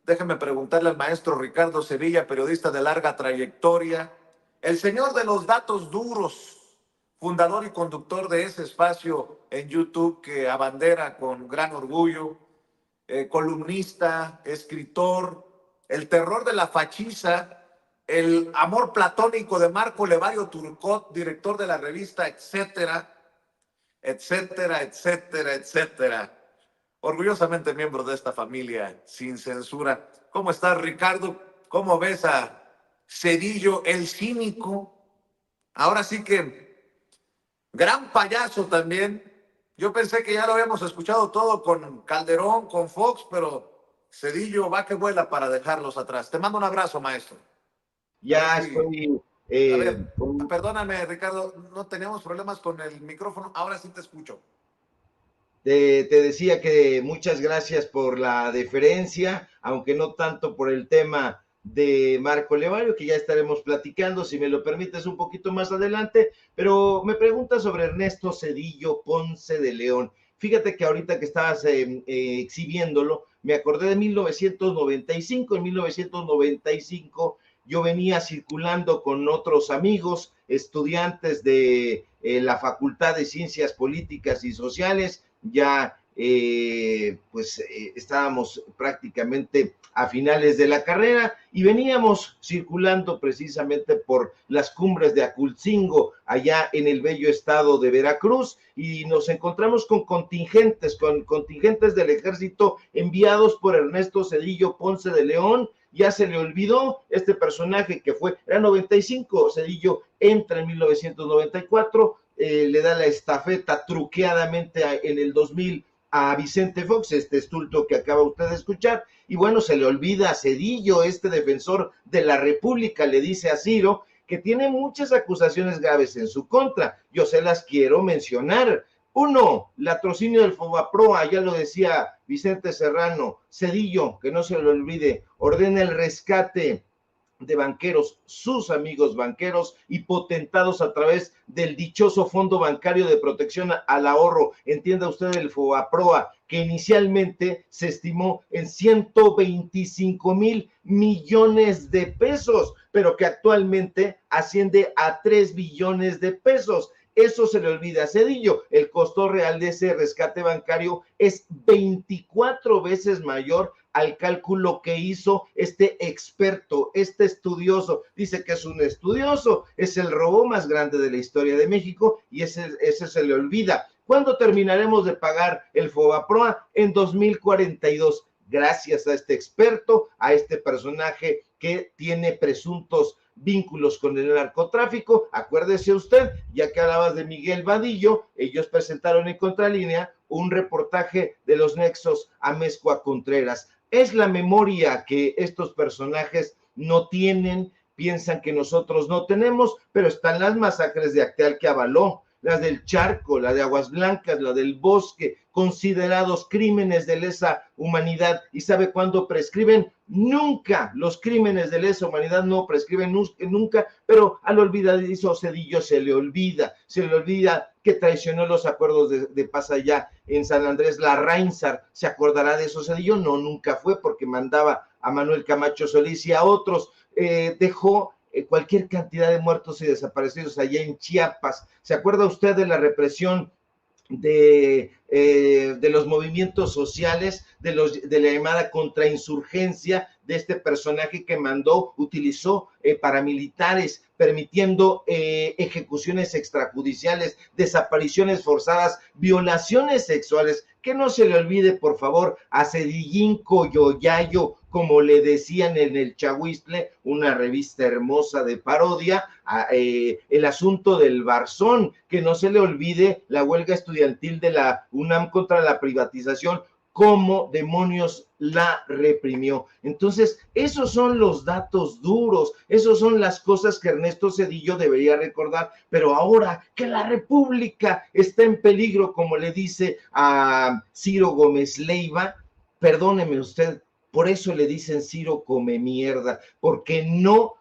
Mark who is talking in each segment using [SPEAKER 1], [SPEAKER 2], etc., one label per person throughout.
[SPEAKER 1] Déjeme preguntarle al maestro Ricardo Sevilla, periodista de larga trayectoria, el señor de los datos duros, fundador y conductor de ese espacio en YouTube que abandera con gran orgullo, columnista, escritor, el terror de la fachiza, el amor platónico de Marco Levario Turcot, director de la revista, etcétera, etcétera, etcétera, etcétera. Orgullosamente miembro de esta familia sin censura. ¿Cómo estás, Ricardo? ¿Cómo ves a Cedillo, el cínico? Ahora sí que gran payaso también. Yo pensé que ya lo habíamos escuchado todo con Calderón, con Fox, pero Cedillo va que vuela para dejarlos atrás. Te mando un abrazo, maestro. A ver
[SPEAKER 2] Ya
[SPEAKER 1] si...
[SPEAKER 2] estoy,
[SPEAKER 1] A ver, perdóname, Ricardo, no teníamos problemas con el micrófono. Ahora sí te escucho.
[SPEAKER 2] te decía que muchas gracias por la deferencia, aunque no tanto por el tema de Marco Levario, que ya estaremos platicando, si me lo permites, un poquito más adelante, pero me pregunta sobre Ernesto Zedillo Ponce de León. Fíjate que ahorita que estabas exhibiéndolo, me acordé de 1995. En 1995 yo venía circulando con otros amigos, estudiantes de la Facultad de Ciencias Políticas y Sociales, ya estábamos prácticamente a finales de la carrera y veníamos circulando precisamente por las cumbres de Acultzingo, allá en el bello estado de Veracruz, y nos encontramos con contingentes del ejército enviados por Ernesto Zedillo Ponce de León. Ya se le olvidó este personaje que era 95, Zedillo entra en 1994, le da la estafeta truqueadamente en el 2000 a Vicente Fox, este estulto que acaba usted de escuchar, y bueno, se le olvida a Zedillo, este defensor de la República, le dice a Ciro, que tiene muchas acusaciones graves en su contra. Yo se las quiero mencionar. Uno, latrocinio del Fobaproa, ya lo decía Vicente Serrano. Zedillo, que no se le olvide, ordena el rescate de banqueros, sus amigos banqueros y potentados a través del dichoso Fondo Bancario de Protección al Ahorro. Entienda usted el FOBAPROA, que inicialmente se estimó en 125,000 millones de pesos, pero que actualmente asciende a 3 billones de pesos. Eso se le olvida a Zedillo. El costo real de ese rescate bancario es 24 veces mayor al cálculo que hizo este experto, este estudioso. Dice que es un estudioso, es el robo más grande de la historia de México y ese se le olvida. ¿Cuándo terminaremos de pagar el FOBAPROA? En 2042. Gracias a este experto, a este personaje que tiene presuntos vínculos con el narcotráfico. Acuérdese usted, ya que hablabas de Miguel Vadillo, ellos presentaron en Contralínea un reportaje de los nexos Amezcua Contreras. Es la memoria que estos personajes no tienen, piensan que nosotros no tenemos, pero están las masacres de Acteal que avaló, las del Charco, la de Aguas Blancas, la del Bosque, considerados crímenes de lesa humanidad. ¿Y sabe cuándo prescriben? Nunca. Los crímenes de lesa humanidad no prescriben nunca, pero al olvidadizo Zedillo se le olvida que traicionó los acuerdos de paz allá en San Andrés. La Reinsar, ¿se acordará de eso Zedillo? No, nunca fue, porque mandaba a Manuel Camacho Solís y a otros. Dejó cualquier cantidad de muertos y desaparecidos allá en Chiapas. ¿Se acuerda usted de la represión de los movimientos sociales, de la llamada contrainsurgencia, de este personaje que utilizó paramilitares, permitiendo ejecuciones extrajudiciales, desapariciones forzadas, violaciones sexuales? Que no se le olvide, por favor, a Cedillín Coyoyayo, como le decían en el Chahuistle, una revista hermosa de parodia, el asunto del Barzón, que no se le olvide la huelga estudiantil de la UNAM contra la privatización, cómo demonios la reprimió. Entonces, esos son los datos duros, esos son las cosas que Ernesto Zedillo debería recordar, pero ahora que la República está en peligro, como le dice a Ciro Gómez Leiva, perdóneme usted, Por eso le dicen Ciro come mierda, porque no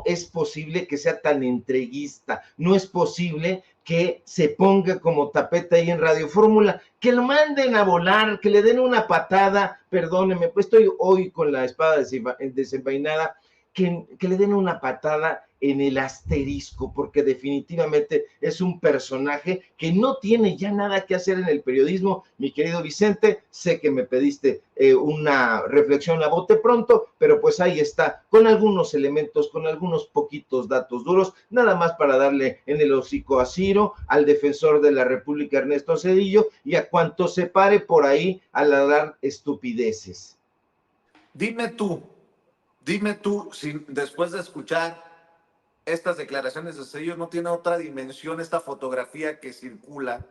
[SPEAKER 2] es posible que sea tan entreguista, no es posible que se ponga como tapete ahí en Radio Fórmula, que lo manden a volar, que le den una patada, perdóneme, pues estoy hoy con la espada desenvainada, que le den una patada en el asterisco, porque definitivamente es un personaje que no tiene ya nada que hacer en el periodismo. Mi querido Vicente, sé que me pediste una reflexión a bote pronto, pero pues ahí está, con algunos elementos, con algunos poquitos datos duros, nada más para darle en el hocico a Ciro, al defensor de la República Ernesto Zedillo, y a cuanto se pare por ahí a ladrar estupideces.
[SPEAKER 1] Dime tú, si después de escuchar estas declaraciones de Cedillo no tiene otra dimensión esta fotografía que circula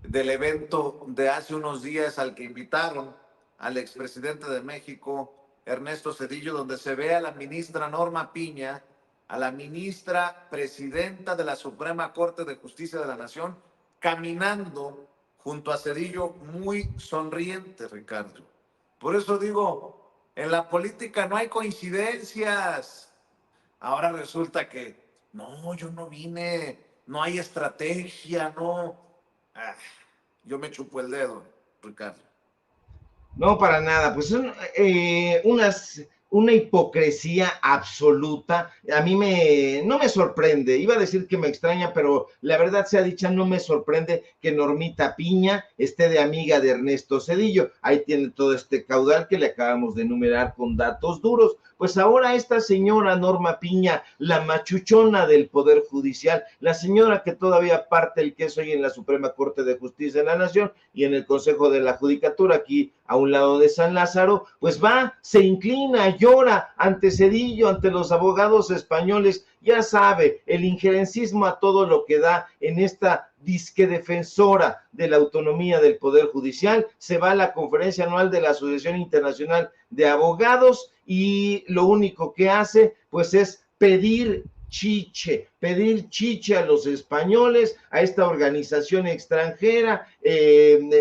[SPEAKER 1] del evento de hace unos días al que invitaron al expresidente de México, Ernesto Zedillo, donde se ve a la ministra Norma Piña, a la ministra presidenta de la Suprema Corte de Justicia de la Nación, caminando junto a Zedillo muy sonriente, Ricardo. Por eso digo, en la política no hay coincidencias. Ahora resulta que, no, yo no vine, no hay estrategia, no. Ah, yo me chupo el dedo, Ricardo.
[SPEAKER 2] No, para nada, pues son una hipocresía absoluta. A mí no me sorprende, iba a decir que me extraña, pero la verdad sea dicha, no me sorprende que Normita Piña esté de amiga de Ernesto Zedillo. Ahí tiene todo este caudal que le acabamos de enumerar con datos duros. Pues ahora esta señora Norma Piña, la machuchona del Poder Judicial, la señora que todavía parte el queso hoy en la Suprema Corte de Justicia de la Nación y en el Consejo de la Judicatura, aquí a un lado de San Lázaro, pues va, se inclina, llora ante Zedillo, ante los abogados españoles, ya sabe, el injerencismo a todo lo que da en esta disque defensora de la autonomía del Poder Judicial, se va a la conferencia anual de la Asociación Internacional de Abogados y lo único que hace, pues es pedir chiche a los españoles, a esta organización extranjera,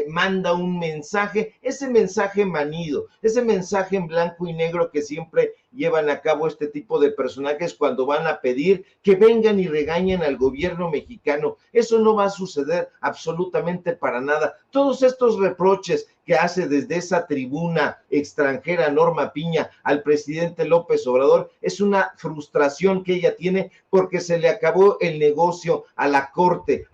[SPEAKER 2] manda un mensaje, ese mensaje manido, ese mensaje en blanco y negro que siempre llevan a cabo este tipo de personajes cuando van a pedir que vengan y regañen al gobierno mexicano. Eso no va a suceder absolutamente para nada. Todos estos reproches que hace desde esa tribuna extranjera Norma Piña al presidente López Obrador es una frustración que ella tiene porque se le acabó el negocio a la corte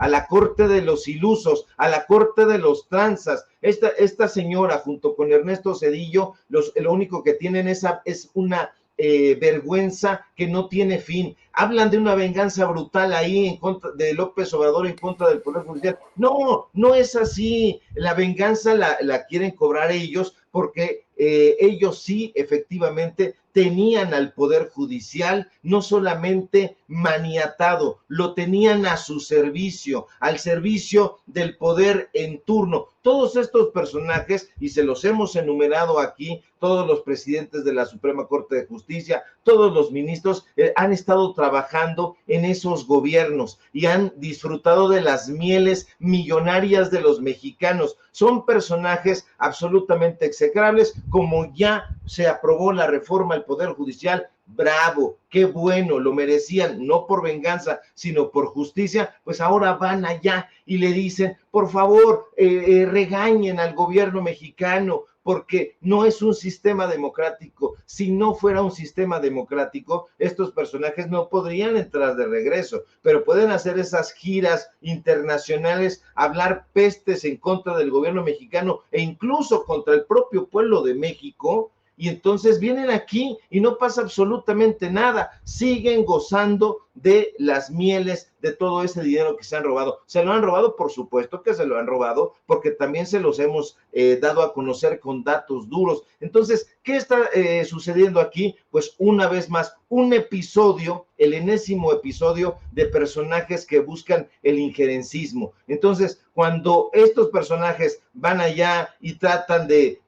[SPEAKER 2] de los ilusos, a la corte de los tranzas. Esta señora junto con Ernesto Zedillo, lo único que tienen es una vergüenza que no tiene fin. Hablan de una venganza brutal ahí en contra de López Obrador en contra del Poder Judicial. No, no es así. La venganza la quieren cobrar ellos porque ellos sí efectivamente tenían al Poder Judicial no solamente maniatado, lo tenían a su servicio, al servicio del poder en turno. Todos estos personajes, y se los hemos enumerado aquí, todos los presidentes de la Suprema Corte de Justicia, todos los ministros, han estado trabajando en esos gobiernos y han disfrutado de las mieles millonarias de los mexicanos. Son personajes absolutamente execrables, como ya se aprobó la reforma al Poder Judicial. Bravo, qué bueno, lo merecían, no por venganza, sino por justicia. Pues ahora van allá y le dicen, por favor, regañen al gobierno mexicano, porque no es un sistema democrático. Si no fuera un sistema democrático, estos personajes no podrían entrar de regreso, pero pueden hacer esas giras internacionales, hablar pestes en contra del gobierno mexicano e incluso contra el propio pueblo de México, y entonces vienen aquí y no pasa absolutamente nada, siguen gozando de las mieles de todo ese dinero que se han robado. Se lo han robado, por supuesto que se lo han robado, porque también se los hemos dado a conocer con datos duros. Entonces, ¿qué está sucediendo aquí? Pues una vez más, un episodio, el enésimo episodio de personajes que buscan el injerencismo. Entonces, cuando estos personajes van allá y tratan de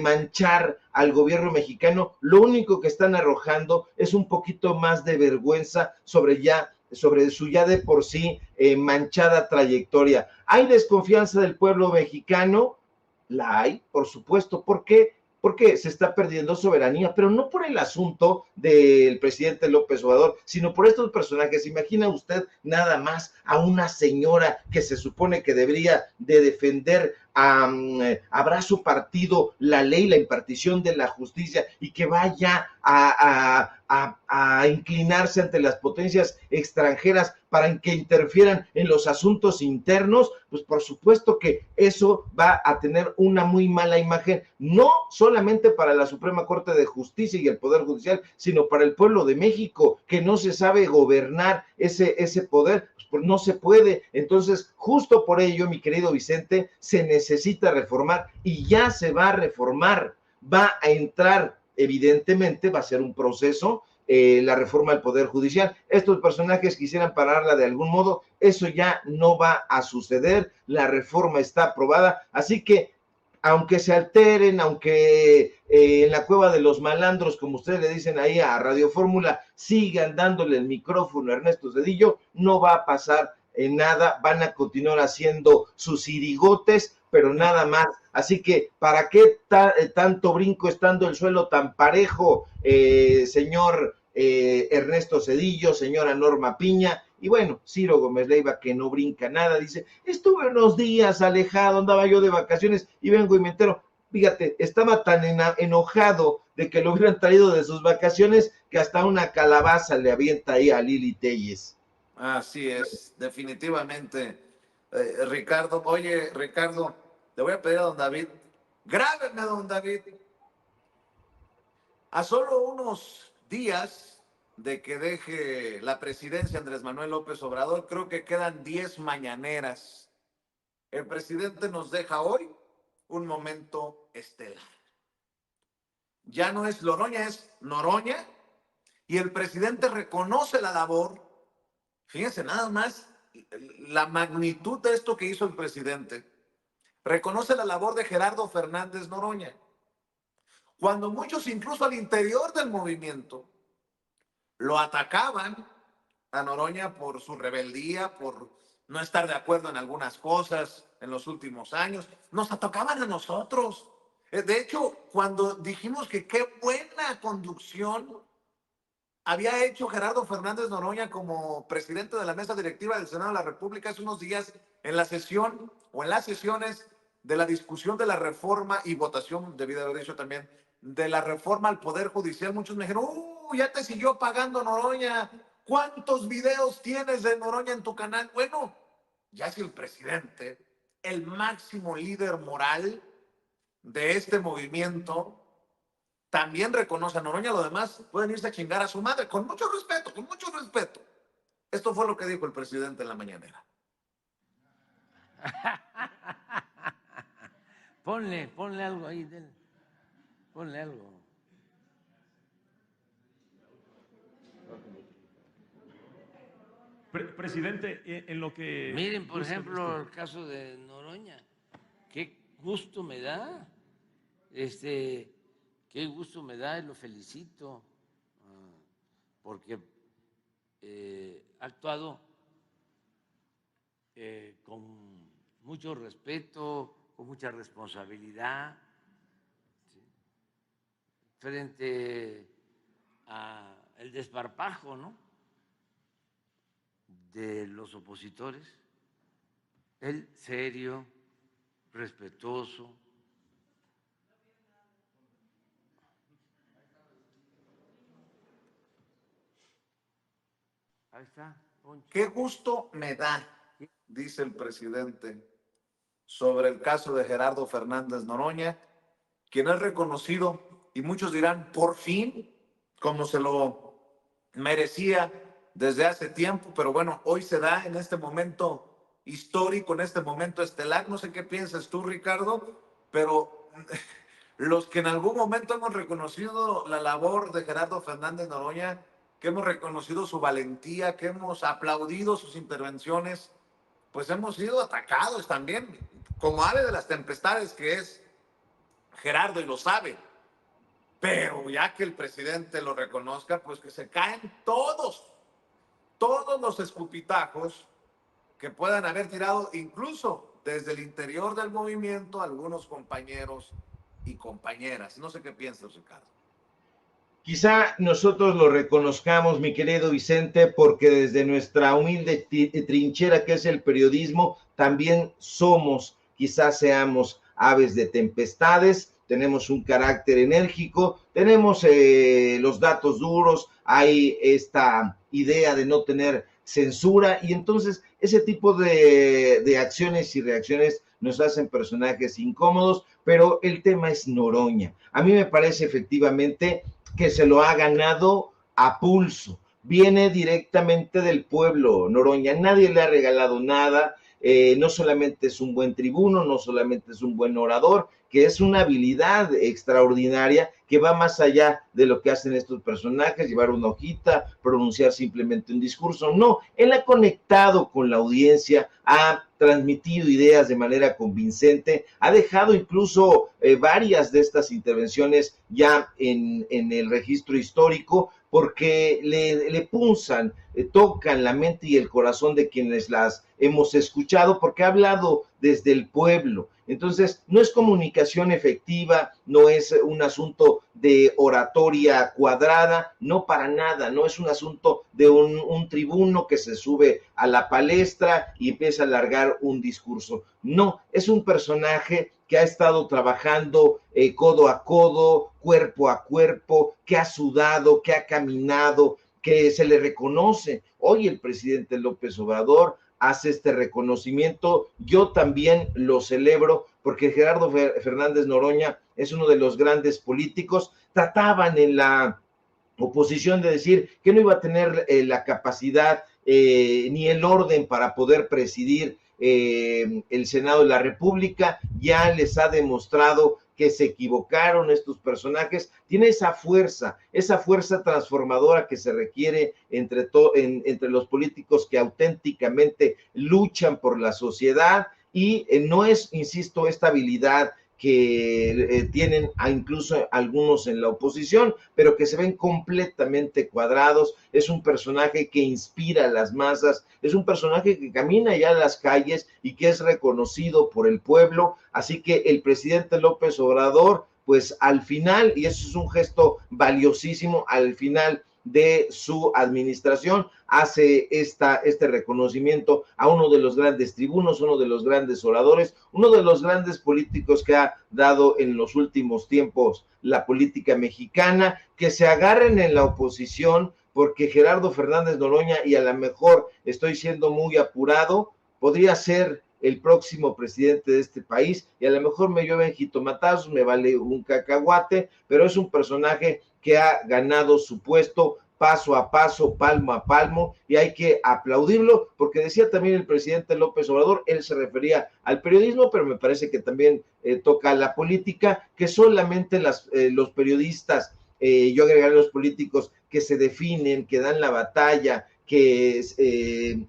[SPEAKER 2] manchar al gobierno mexicano, lo único que están arrojando es un poquito más de vergüenza sobre su ya de por sí manchada trayectoria. ¿Hay desconfianza del pueblo mexicano? La hay, por supuesto. ¿Por qué? porque se está perdiendo soberanía, pero no por el asunto del presidente López Obrador, sino por estos personajes. Imagina usted nada más a una señora que se supone que debería de defender a brazo partido la ley, la impartición de la justicia, y que vaya a inclinarse ante las potencias extranjeras para que interfieran en los asuntos internos, pues por supuesto que eso va a tener una muy mala imagen, no solamente para la Suprema Corte de Justicia y el Poder Judicial, sino para el pueblo de México, que no se sabe gobernar ese poder, pues no se puede. Entonces, justo por ello, mi querido Vicente, se necesita reformar y ya se va a reformar. Va a entrar, evidentemente, va a ser un proceso, la reforma del Poder Judicial. Estos personajes quisieran pararla de algún modo, eso ya no va a suceder, la reforma está aprobada, así que aunque se alteren, aunque en la cueva de los malandros, como ustedes le dicen ahí a Radio Fórmula, sigan dándole el micrófono a Ernesto Zedillo, no va a pasar en nada, van a continuar haciendo sus irigotes, pero nada más. Así que, ¿para qué tanto brinco estando el suelo tan parejo, señor Ernesto Zedillo, señora Norma Piña? Y bueno, Ciro Gómez Leiva, que no brinca nada, dice, estuve unos días alejado, andaba yo de vacaciones y vengo y me entero. Fíjate, estaba tan enojado de que lo hubieran traído de sus vacaciones que hasta una calabaza le avienta ahí a Lili Telles.
[SPEAKER 1] Así es, definitivamente. Ricardo, oye, Ricardo, le voy a pedir a don David, grábenme, don David. A solo unos días de que deje la presidencia Andrés Manuel López Obrador, creo que quedan 10 mañaneras. El presidente nos deja hoy un momento estelar. Ya no es Loroña, es Noroña, y el presidente reconoce la labor. Fíjense nada más la magnitud de esto que hizo el presidente. Reconoce la labor de Gerardo Fernández Noroña. Cuando muchos, incluso al interior del movimiento, lo atacaban a Noroña por su rebeldía, por no estar de acuerdo en algunas cosas en los últimos años, nos atacaban a nosotros. De hecho, cuando dijimos que qué buena conducción había hecho Gerardo Fernández Noroña como presidente de la mesa directiva del Senado de la República hace unos días en la sesión o en las sesiones de la discusión de la reforma y votación, debí de haber dicho también, de la reforma al Poder Judicial. Muchos me dijeron, ya te siguió pagando Noroña. ¿Cuántos videos tienes de Noroña en tu canal? Bueno, ya si el presidente, el máximo líder moral de este movimiento, también reconoce a Noroña, lo demás pueden irse a chingar a su madre, con mucho respeto, con mucho respeto. Esto fue lo que dijo el presidente en la mañanera.
[SPEAKER 3] Ponle algo ahí, ponle algo.
[SPEAKER 4] Presidente, en lo que...
[SPEAKER 3] Miren, por ejemplo, el caso de Noroña. Qué gusto me da, qué gusto me da y lo felicito, porque ha actuado con mucho respeto, con mucha responsabilidad, ¿sí?, frente al desparpajo, ¿no?, de los opositores. Él serio, respetuoso. Ahí está, Poncho.
[SPEAKER 1] Qué gusto me da, dice el presidente, sobre el caso de Gerardo Fernández Noroña, quien es reconocido, y muchos dirán, por fin, como se lo merecía desde hace tiempo, pero bueno, hoy se da en este momento histórico, en este momento estelar. No sé qué piensas tú, Ricardo, pero los que en algún momento hemos reconocido la labor de Gerardo Fernández Noroña, que hemos reconocido su valentía, que hemos aplaudido sus intervenciones, pues hemos sido atacados también, como ave de las tempestades que es Gerardo, y lo sabe. Pero ya que el presidente lo reconozca, pues que se caen todos los escupitajos que puedan haber tirado, incluso desde el interior del movimiento, algunos compañeros y compañeras. No sé qué piensas, Ricardo.
[SPEAKER 2] Quizá nosotros lo reconozcamos, mi querido Vicente, porque desde nuestra humilde trinchera que es el periodismo, también somos, quizás seamos aves de tempestades, tenemos un carácter enérgico, tenemos los datos duros, hay esta idea de no tener censura y entonces ese tipo de acciones y reacciones nos hacen personajes incómodos, pero el tema es Noroña. A mí me parece efectivamente que se lo ha ganado a pulso. Viene directamente del pueblo, Noroña. Nadie le ha regalado nada. No solamente es un buen tribuno, no solamente es un buen orador, que es una habilidad extraordinaria que va más allá de lo que hacen estos personajes, llevar una hojita, pronunciar simplemente un discurso. No, él ha conectado con la audiencia, ha transmitido ideas de manera convincente, ha dejado incluso varias de estas intervenciones ya en el registro histórico, porque le punzan, tocan la mente y el corazón de quienes las hemos escuchado, porque ha hablado desde el pueblo. Entonces, no es comunicación efectiva, no es un asunto de oratoria cuadrada, no para nada, no es un asunto de un tribuno que se sube a la palestra y empieza a alargar un discurso. No, es un personaje que ha estado trabajando codo a codo, cuerpo a cuerpo, que ha sudado, que ha caminado, que se le reconoce. Hoy el presidente López Obrador hace este reconocimiento, yo también lo celebro, porque Gerardo Fernández Noroña es uno de los grandes políticos. Trataban en la oposición de decir que no iba a tener la capacidad ni el orden para poder presidir el Senado de la República. Ya les ha demostrado que se equivocaron estos personajes. Tiene esa fuerza transformadora que se requiere entre los políticos que auténticamente luchan por la sociedad y no es, insisto, esta habilidad que tienen incluso algunos en la oposición, pero que se ven completamente cuadrados. Es un personaje que inspira a las masas, es un personaje que camina ya a las calles y que es reconocido por el pueblo. Así que el presidente López Obrador, pues al final, y eso es un gesto valiosísimo, al final de su administración, hace este reconocimiento a uno de los grandes tribunos, uno de los grandes oradores, uno de los grandes políticos que ha dado en los últimos tiempos la política mexicana. Que se agarren en la oposición, porque Gerardo Fernández Noroña, y a lo mejor estoy siendo muy apurado, podría ser el próximo presidente de este país, y a lo mejor me llueven jitomatazos, me vale un cacahuate, pero es un personaje que ha ganado su puesto paso a paso, palmo a palmo, y hay que aplaudirlo, porque decía también el presidente López Obrador, él se refería al periodismo, pero me parece que también toca la política, que solamente los periodistas, yo agregaré los políticos que se definen, que dan la batalla, que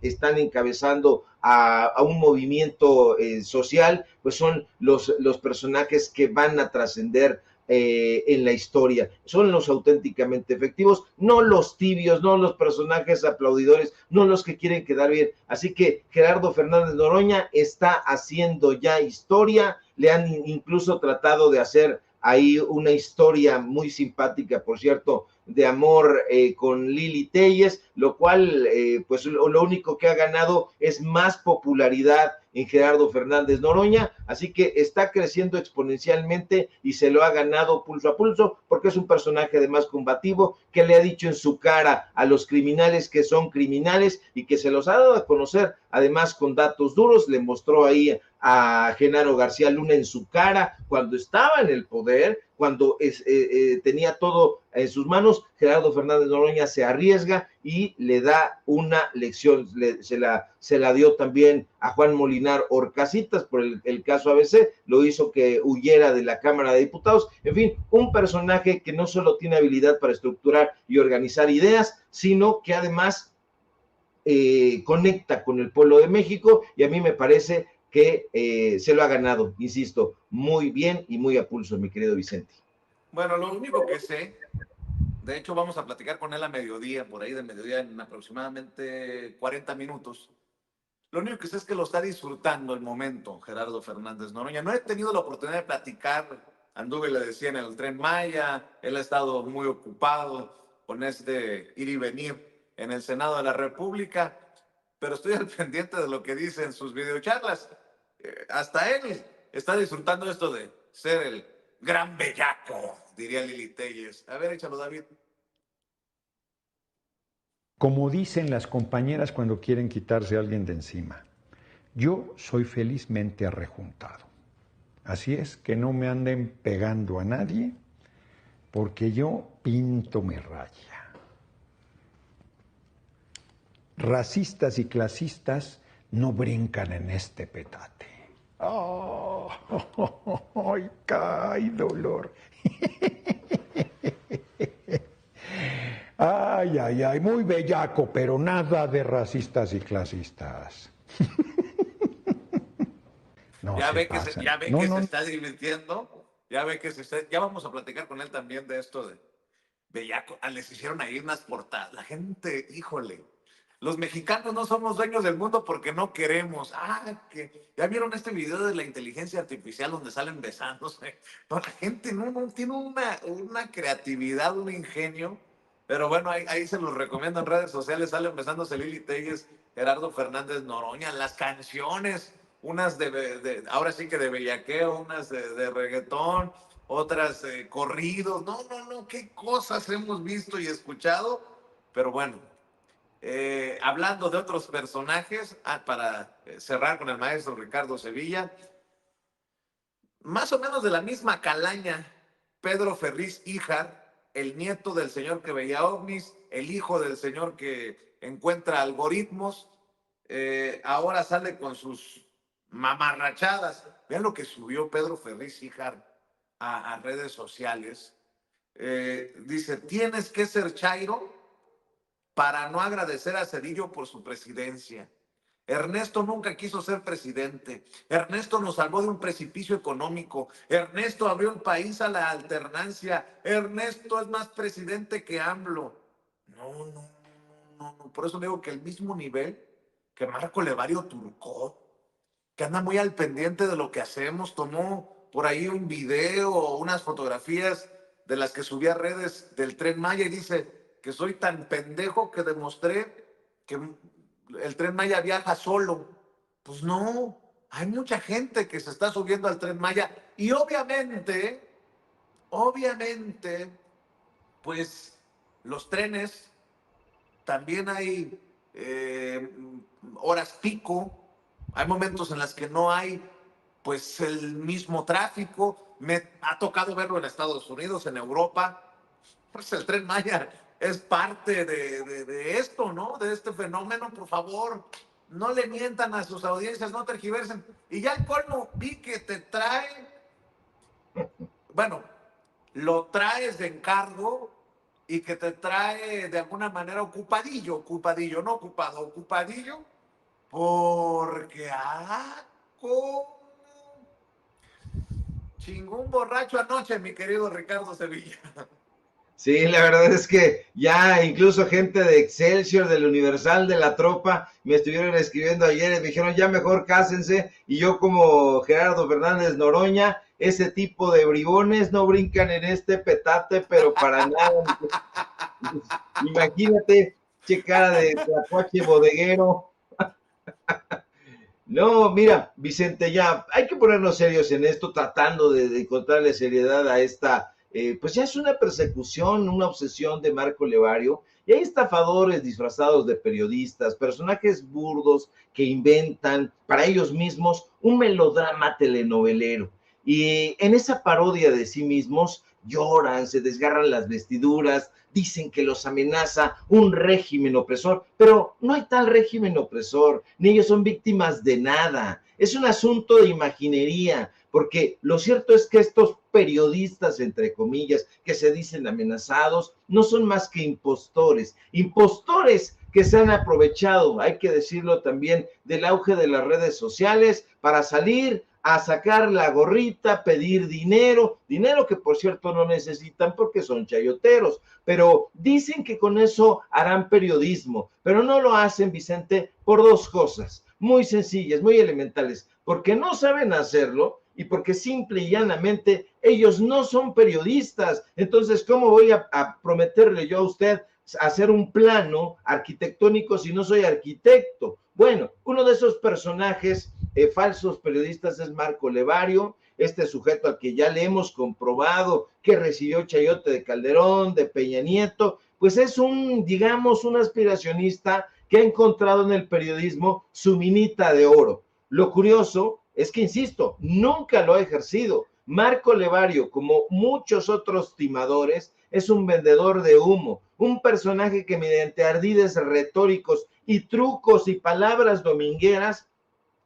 [SPEAKER 2] están encabezando a un movimiento social, pues son los personajes que van a trascender en la historia. Son los auténticamente efectivos, no los tibios, no los personajes aplaudidores, no los que quieren quedar bien. Así que Gerardo Fernández Noroña está haciendo ya historia, le han incluso tratado de hacer ahí una historia muy simpática, por cierto, de amor con Lili Téllez, lo cual pues lo único que ha ganado es más popularidad en Gerardo Fernández Noroña, así que está creciendo exponencialmente y se lo ha ganado pulso a pulso, porque es un personaje además combativo, que le ha dicho en su cara a los criminales que son criminales y que se los ha dado a conocer, además con datos duros. Le mostró ahí a Genaro García Luna en su cara cuando estaba en el poder, cuando tenía todo en sus manos. Gerardo Fernández Noroña se arriesga y le da una lección. Se la dio también a Juan Molinar Horcasitas por el caso ABC, lo hizo que huyera de la Cámara de Diputados. En fin, un personaje que no solo tiene habilidad para estructurar y organizar ideas, sino que además conecta con el pueblo de México, y a mí me parece que se lo ha ganado, insisto, muy bien y muy a pulso, mi querido Vicente.
[SPEAKER 1] Bueno, lo único que sé, de hecho vamos a platicar con él a mediodía, por ahí de mediodía en aproximadamente 40 minutos. Lo único que sé es que lo está disfrutando el momento Gerardo Fernández Noroña. No he tenido la oportunidad de platicar anduve, le decía, en el Tren Maya, él ha estado muy ocupado con este ir y venir en el Senado de la República, pero estoy al pendiente de lo que dice en sus videocharlas. Hasta él está disfrutando esto de ser el gran bellaco, diría Lili Telles. A ver, échalo, David.
[SPEAKER 5] Como dicen las compañeras cuando quieren quitarse a alguien de encima, yo soy felizmente arrejuntado. Así es que no me anden pegando a nadie, porque yo pinto mi raya. Racistas y clasistas no brincan en este petate. ¡Oh! ¡Ay, qué dolor! Ay, ay, ay, muy bellaco, pero nada de racistas y clasistas. No
[SPEAKER 1] Ya
[SPEAKER 5] se
[SPEAKER 1] ve que
[SPEAKER 5] pasan.
[SPEAKER 1] ya ve
[SPEAKER 5] No,
[SPEAKER 1] que
[SPEAKER 5] no,
[SPEAKER 1] se está divirtiendo, ya ve que se está, ya vamos a platicar con él también de esto de bellaco. Les hicieron ahí unas portadas. La gente, híjole, los mexicanos no somos dueños del mundo porque no queremos. Que ya vieron este video de la inteligencia artificial donde salen besándose. No, la gente no tiene una creatividad, un ingenio. Pero bueno, ahí se los recomiendo en redes sociales. Salen besándose Lili Telles, Gerardo Fernández Noroña, las canciones, unas ahora sí que de bellaqueo, unas de reggaetón, otras corridos. No, qué cosas hemos visto y escuchado. Pero bueno, hablando de otros personajes, para cerrar con el maestro Ricardo Sevilla, más o menos de la misma calaña, Pedro Ferriz Híjar, el nieto del señor que veía ovnis, el hijo del señor que encuentra algoritmos, ahora sale con sus mamarrachadas. Vean lo que subió Pedro Ferriz Híjar a redes sociales. Dice, tienes que ser chairo para no agradecer a Cedillo por su presidencia. Ernesto nunca quiso ser presidente. Ernesto nos salvó de un precipicio económico. Ernesto abrió el país a la alternancia. Ernesto es más presidente que AMLO. No. Por eso digo que el mismo nivel que Marco Levario Turcot, que anda muy al pendiente de lo que hacemos, tomó por ahí un video o unas fotografías de las que subí a redes del Tren Maya y dice que soy tan pendejo que demostré que el Tren Maya viaja solo. Pues no, hay mucha gente que se está subiendo al Tren Maya y obviamente, pues los trenes también hay horas pico, hay momentos en las que no hay pues el mismo tráfico. Me ha tocado verlo en Estados Unidos, en Europa. Pues el Tren Maya es parte de esto, ¿no? De este fenómeno. Por favor, no le mientan a sus audiencias, no tergiversen. Y ya el colmo, vi que te trae, bueno, lo traes de encargo y que te trae de alguna manera ocupadillo, no ocupado, ocupadillo, porque, cómo chingó un borracho anoche, mi querido Ricardo Sevilla.
[SPEAKER 2] Sí, la verdad es que ya incluso gente de Excelsior, del Universal, de la Tropa, me estuvieron escribiendo ayer y me dijeron, ya mejor cásense, y yo como Gerardo Fernández Noroña, ese tipo de bribones no brincan en este petate, pero para nada. Imagínate, che cara de tlacuache bodeguero. No, mira, Vicente, ya hay que ponernos serios en esto, tratando de encontrarle seriedad a esta, pues ya es una persecución, una obsesión de Marco Levario, y hay estafadores disfrazados de periodistas, personajes burdos que inventan para ellos mismos un melodrama telenovelero, y en esa parodia de sí mismos lloran, se desgarran las vestiduras, dicen que los amenaza un régimen opresor, pero no hay tal régimen opresor, ni ellos son víctimas de nada. Es un asunto de imaginería, porque lo cierto es que estos periodistas, entre comillas, que se dicen amenazados, no son más que impostores que se han aprovechado, hay que decirlo también, del auge de las redes sociales para salir a sacar la gorrita, pedir dinero que por cierto no necesitan porque son chayoteros, pero dicen que con eso harán periodismo, pero no lo hacen, Vicente, por dos cosas muy sencillas, muy elementales, porque no saben hacerlo y porque simple y llanamente ellos no son periodistas. Entonces, ¿cómo voy a prometerle yo a usted hacer un plano arquitectónico si no soy arquitecto? Bueno, uno de esos personajes falsos periodistas es Marco Levario, este sujeto al que ya le hemos comprobado que recibió chayote de Calderón, de Peña Nieto, pues es digamos, un aspiracionista que ha encontrado en el periodismo su minita de oro. Lo curioso es que, insisto, nunca lo ha ejercido. Marco Levario, como muchos otros timadores, es un vendedor de humo, un personaje que mediante ardides retóricos y trucos y palabras domingueras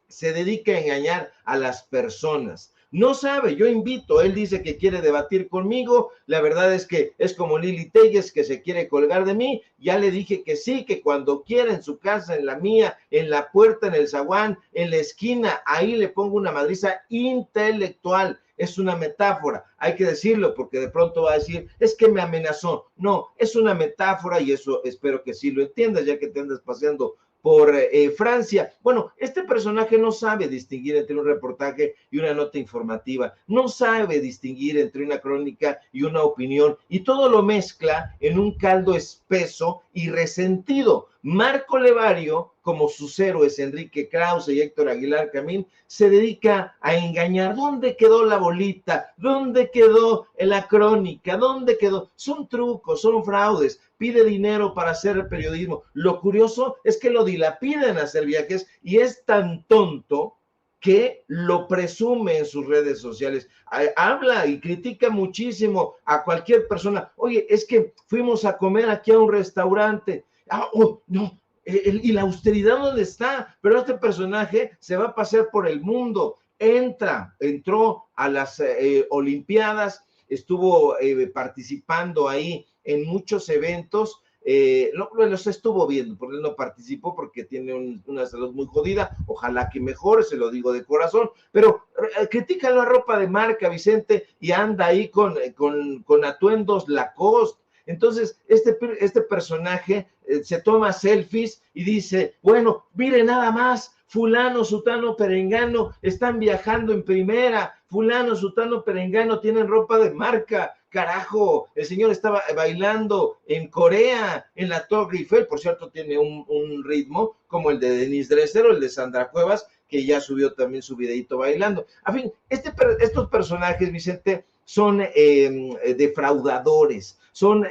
[SPEAKER 2] se dedica a engañar a las personas. No sabe, yo invito, él dice que quiere debatir conmigo, la verdad es que es como Lili Telles que se quiere colgar de mí, ya le dije que sí, que cuando quiera en su casa, en la mía, en la puerta, en el zaguán, en la esquina, ahí le pongo una madriza intelectual. Es una metáfora, hay que decirlo, porque de pronto va a decir, es que me amenazó. No, es una metáfora y eso espero que sí lo entiendas, ya que te andas paseando por Francia. Bueno, este personaje no sabe distinguir entre un reportaje y una nota informativa, no sabe distinguir entre una crónica y una opinión, y todo lo mezcla en un caldo espeso y resentido. Marco Levario, como sus héroes Enrique Krause y Héctor Aguilar Camín, se dedica a engañar. ¿Dónde quedó la bolita? ¿Dónde quedó la crónica? ¿Dónde quedó? Son trucos, son fraudes. Pide dinero para hacer periodismo. Lo curioso es que lo dilapida en hacer viajes y es tan tonto que lo presume en sus redes sociales. Habla y critica muchísimo a cualquier persona. Oye, es que fuimos a comer aquí a un restaurante. No, y la austeridad ¿dónde está? Pero este personaje se va a pasear por el mundo. Entró a las Olimpiadas, estuvo participando ahí en muchos eventos, los estuvo viendo, porque él no participó porque tiene una salud muy jodida, ojalá que mejore, se lo digo de corazón, pero critica la ropa de marca, Vicente, y anda ahí con atuendos Lacoste. Entonces, este personaje se toma selfies y dice, bueno, mire nada más, fulano, sutano, perengano, están viajando en primera, fulano, sutano, perengano, tienen ropa de marca, carajo, el señor estaba bailando en Corea, en la Torre Eiffel, por cierto, tiene un ritmo como el de Denise Dresser o el de Sandra Cuevas, que ya subió también su videito bailando. A fin, estos personajes, Vicente, son defraudadores, son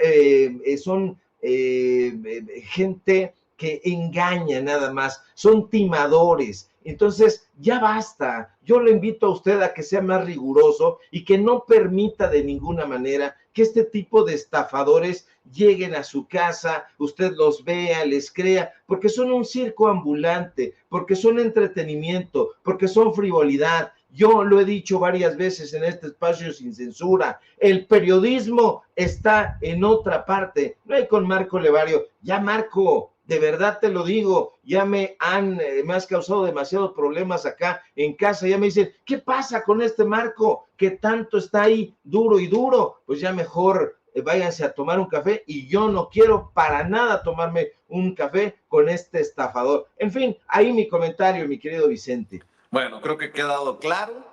[SPEAKER 2] gente que engaña nada más, son timadores. Entonces, ya basta. Yo le invito a usted a que sea más riguroso y que no permita de ninguna manera que este tipo de estafadores lleguen a su casa, usted los vea, les crea, porque son un circo ambulante, porque son entretenimiento, porque son frivolidad. Yo lo he dicho varias veces en este espacio sin censura, el periodismo está en otra parte, no hay con Marco Levario. Ya, Marco, de verdad te lo digo, ya me has causado demasiados problemas acá en casa, ya me dicen, ¿qué pasa con este Marco que tanto está ahí duro y duro? Pues ya mejor váyanse a tomar un café, y yo no quiero para nada tomarme un café con este estafador. En fin, ahí mi comentario, mi querido Vicente.
[SPEAKER 1] Bueno, creo que ha quedado claro,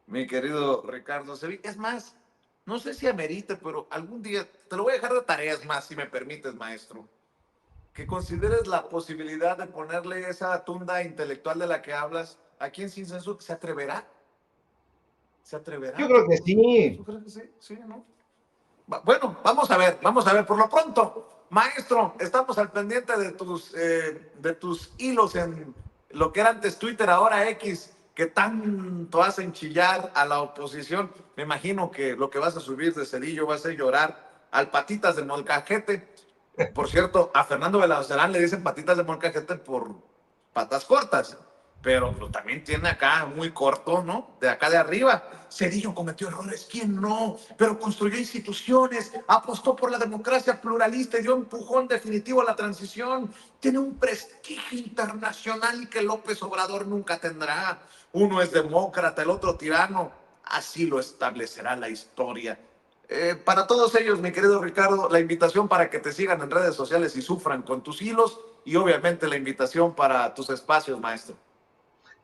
[SPEAKER 1] mi querido Ricardo Sevilla. Es más, no sé si amerite, pero algún día te lo voy a dejar de tareas más, si me permites, maestro. Que consideres la posibilidad de ponerle esa tunda intelectual de la que hablas aquí en Sin Censura. ¿Se atreverá? ¿Se atreverá?
[SPEAKER 2] Yo creo que sí.
[SPEAKER 1] ¿Tú crees que sí? Sí, ¿no? Bueno, vamos a ver. Por lo pronto, maestro, estamos al pendiente de tus hilos en lo que era antes Twitter, ahora X, que tanto hacen chillar a la oposición. Me imagino que lo que vas a subir de Cedillo va a ser llorar al patitas de molcajete. Por cierto, a Fernando Belalcázar le dicen patitas de molcajete por patas cortas, pero también tiene acá muy corto, ¿no? De acá de arriba. Cedillo cometió errores, ¿quién no? Pero construyó instituciones, apostó por la democracia pluralista y dio empujón definitivo a la transición. Tiene un prestigio internacional que López Obrador nunca tendrá. Uno es demócrata, el otro tirano. Así lo establecerá la historia. Para todos ellos, mi querido Ricardo, la invitación para que te sigan en redes sociales y sufran con tus hilos, y obviamente la invitación para tus espacios, maestro.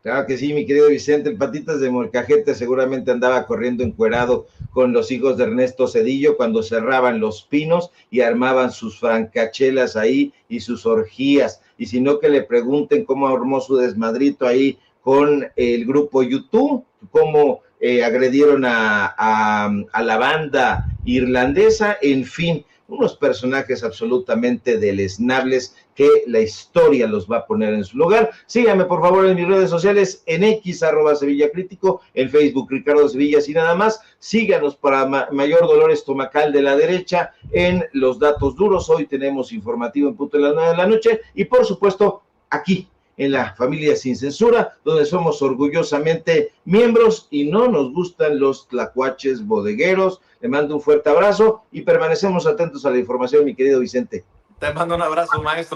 [SPEAKER 2] Claro que sí, mi querido Vicente, el Patitas de Molcajete seguramente andaba corriendo encuerado con los hijos de Ernesto Zedillo cuando cerraban Los Pinos y armaban sus francachelas ahí y sus orgías. Y si no, que le pregunten cómo armó su desmadrito ahí con el grupo YouTube, cómo agredieron a la banda irlandesa, en fin, unos personajes absolutamente deleznables que la historia los va a poner en su lugar. Síganme por favor en mis redes sociales, en X, @SevillaCrítico, en Facebook, Ricardo Sevilla, y nada más. Síganos para mayor dolor estomacal de la derecha en Los Datos Duros. Hoy tenemos informativo en punto de las 9 de la noche y por supuesto aquí en la familia Sin Censura, donde somos orgullosamente miembros y no nos gustan los tlacuaches bodegueros. Le mando un fuerte abrazo y permanecemos atentos a la información, mi querido Vicente.
[SPEAKER 1] Te mando un abrazo, maestro.